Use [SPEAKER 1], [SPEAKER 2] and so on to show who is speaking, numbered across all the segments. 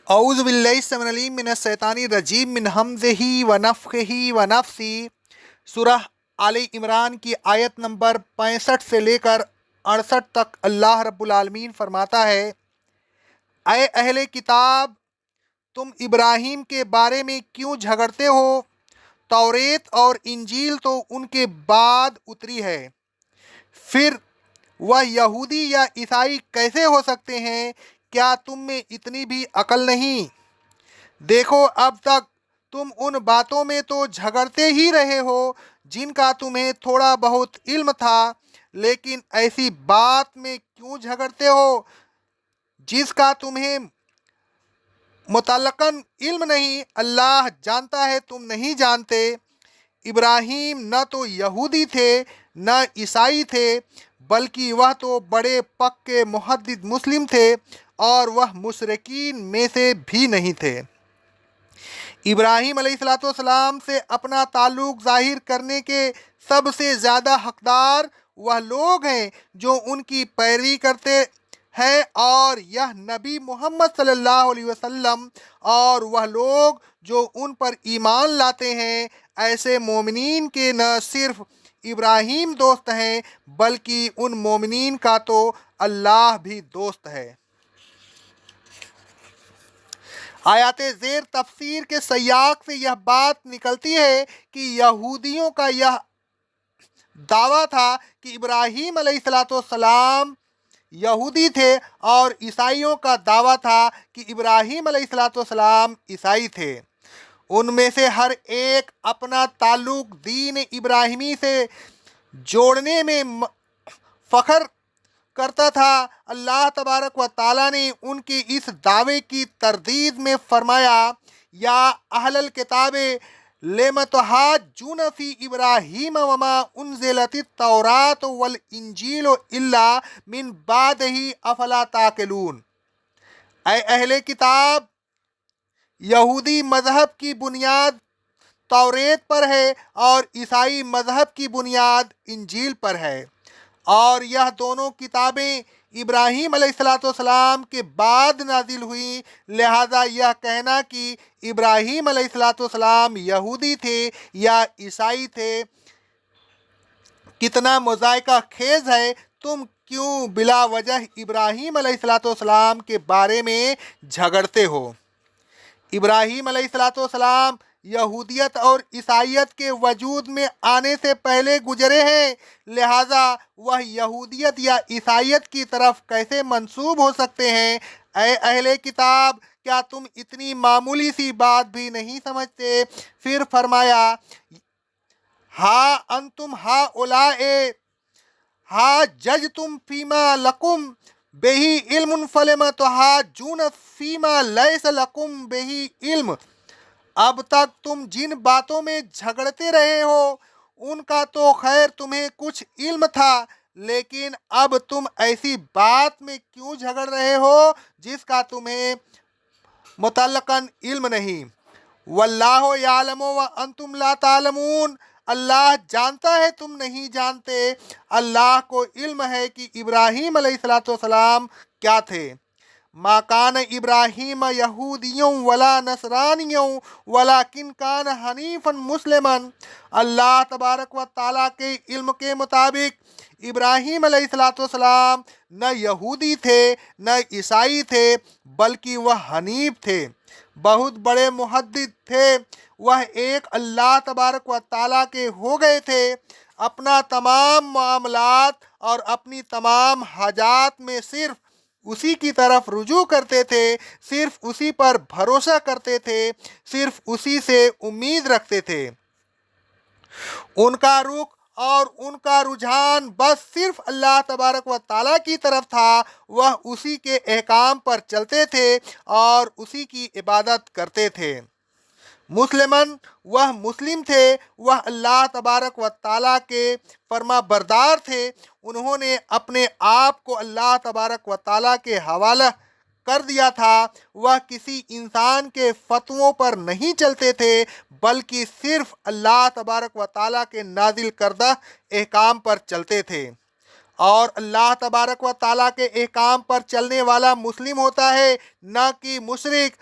[SPEAKER 1] اعوذ باللہ السمیع العلیم من الشیطان الرجیم من ہمزہ ونفخہ ونفثہ۔ سورہ آل عمران کی آیت نمبر 65 سے لے کر 68 تک اللہ رب العالمین فرماتا ہے، اے اہل کتاب، تم ابراہیم کے بارے میں کیوں جھگڑتے ہو؟ توریت اور انجیل تو ان کے بعد اتری ہے، پھر وہ یہودی یا عیسائی کیسے ہو سکتے ہیں؟ کیا تم میں اتنی بھی عقل نہیں؟ دیکھو، اب تک تم ان باتوں میں تو جھگڑتے ہی رہے ہو جن کا تمہیں تھوڑا بہت علم تھا، لیکن ایسی بات میں کیوں جھگڑتے ہو جس کا تمہیں مطلقاً علم نہیں؟ اللہ جانتا ہے تم نہیں جانتے۔ ابراہیم نہ تو یہودی تھے نہ عیسائی تھے، بلکہ وہ تو بڑے پکے محدث مسلم تھے، اور وہ مشرکین میں سے بھی نہیں تھے۔ ابراہیم علیہ السلام سے اپنا تعلق ظاہر کرنے کے سب سے زیادہ حقدار وہ لوگ ہیں جو ان کی پیروی کرتے ہیں، اور یہ نبی محمد صلی اللہ علیہ وسلم اور وہ لوگ جو ان پر ایمان لاتے ہیں۔ ایسے مومنین کے نہ صرف ابراہیم دوست ہیں، بلکہ ان مومنین کا تو اللہ بھی دوست ہے۔ آیات زیر تفسیر کے سیاق سے یہ بات نکلتی ہے کہ یہودیوں کا یہ دعویٰ تھا کہ ابراہیم علیہ السلام یہودی تھے، اور عیسائیوں کا دعویٰ تھا کہ ابراہیم علیہ السلام عیسائی تھے۔ ان میں سے ہر ایک اپنا تعلق دین ابراہیمی سے جوڑنے میں فخر کرتا تھا۔ اللہ تبارک و تعالیٰ نے ان کے اس دعوے کی تردید میں فرمایا، یا اہل الکتاب لم تحاجون فی ابراہیم وما انزلت التوراۃ والانجیل الا من بعدہ افلا تعقلون۔ اے اہل کتاب، یہودی مذہب کی بنیاد توریت پر ہے اور عیسائی مذہب کی بنیاد انجیل پر ہے، اور یہ دونوں کتابیں ابراہیم علیہ السلام کے بعد نازل ہوئیں، لہذا یہ کہنا کہ ابراہیم علیہ السلام یہودی تھے یا عیسائی تھے کتنا مضحکہ خیز ہے۔ تم کیوں بلا وجہ ابراہیم علیہ السلام کے بارے میں جھگڑتے ہو؟ ابراہیم علیہ السلام یہودیت اور عیسائیت کے وجود میں آنے سے پہلے گزرے ہیں، لہذا وہ یہودیت یا عیسائیت کی طرف کیسے منسوب ہو سکتے ہیں؟ اے اہل کتاب، کیا تم اتنی معمولی سی بات بھی نہیں سمجھتے؟ پھر فرمایا، ہا انتم ہؤلاء حاججتم فیما لکم بہ علم فلم تحاجون فیما لیس لکم بہ علم۔ اب تک تم جن باتوں میں جھگڑتے رہے ہو ان کا تو خیر تمہیں کچھ علم تھا، لیکن اب تم ایسی بات میں کیوں جھگڑ رہے ہو جس کا تمہیں مطلقاً علم نہیں؟ واللہ یعلم وانتم لا تعلمون۔ اللہ جانتا ہے تم نہیں جانتے۔ اللہ کو علم ہے کہ ابراہیم علیہ السلام کیا تھے۔ ما کان ابراہیم یہودیا ولا نصرانیا ولکن کان حنیفا مسلما۔ اللہ تبارک و تعالیٰ کے علم کے مطابق ابراہیم علیہ السلام نہ یہودی تھے نہ عیسائی تھے، بلکہ وہ حنیف تھے، بہت بڑے محدث تھے۔ وہ ایک اللہ تبارک و تعالیٰ کے ہو گئے تھے، اپنا تمام معاملات اور اپنی تمام حاجات میں صرف اسی کی طرف رجوع کرتے تھے، صرف اسی پر بھروسہ کرتے تھے، صرف اسی سے امید رکھتے تھے۔ ان کا رخ اور ان کا رجحان بس صرف اللہ تبارک و تعالیٰ کی طرف تھا۔ وہ اسی کے احکام پر چلتے تھے اور اسی کی عبادت کرتے تھے۔ مسلماً، وہ مسلم تھے، وہ اللہ تبارک و تعالیٰ کے فرما بردار تھے۔ انہوں نے اپنے آپ کو اللہ تبارک و تعالیٰ کے حوالہ کر دیا تھا۔ وہ کسی انسان کے فتووں پر نہیں چلتے تھے، بلکہ صرف اللہ تبارک و تعالیٰ کے نازل کردہ احکام پر چلتے تھے، اور اللہ تبارک و تعالیٰ کے احکام پر چلنے والا مسلم ہوتا ہے، نہ کہ مشرک۔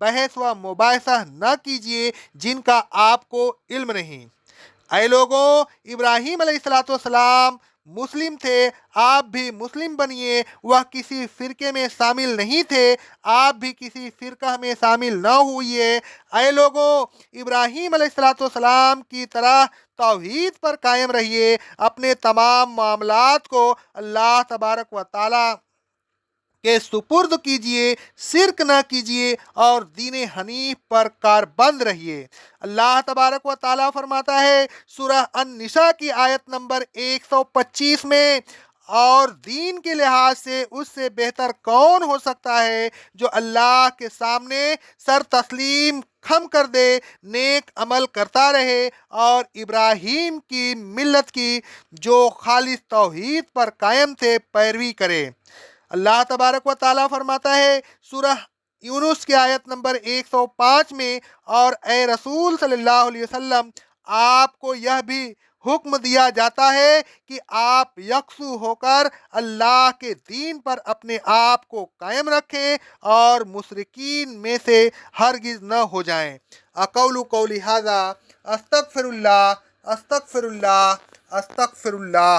[SPEAKER 1] بحث و مباحثہ نہ کیجیے جن کا آپ کو علم نہیں۔ اے لوگوں، ابراہیم علیہ الصلوۃ والسلام مسلم تھے، آپ بھی مسلم بنیے۔ وہ کسی فرقے میں شامل نہیں تھے، آپ بھی کسی فرقہ میں شامل نہ ہوئیے۔ اے لوگوں، ابراہیم علیہ الصلوۃ والسلام کی طرح توحید پر قائم رہیے، اپنے تمام معاملات کو اللہ تبارک و تعالی کے سپرد کیجئے، شرک نہ کیجئے اور دین حنیف پر کاربند رہیے۔ اللہ تبارک و تعالیٰ فرماتا ہے سورہ النساء کی آیت نمبر 125 میں، اور دین کے لحاظ سے اس سے بہتر کون ہو سکتا ہے جو اللہ کے سامنے سر تسلیم خم کر دے، نیک عمل کرتا رہے اور ابراہیم کی ملت کی جو خالص توحید پر قائم تھے پیروی کرے۔ اللہ تبارک و تعالیٰ فرماتا ہے سورہ یونس کی آیت نمبر 105 میں، اور اے رسول صلی اللہ علیہ وسلم، آپ کو یہ بھی حکم دیا جاتا ہے کہ آپ یکسو ہو کر اللہ کے دین پر اپنے آپ کو قائم رکھیں اور مشرکین میں سے ہرگز نہ ہو جائیں۔ اقول قولی ھذا، استغفر اللہ، استغفر اللہ، استغفر اللہ۔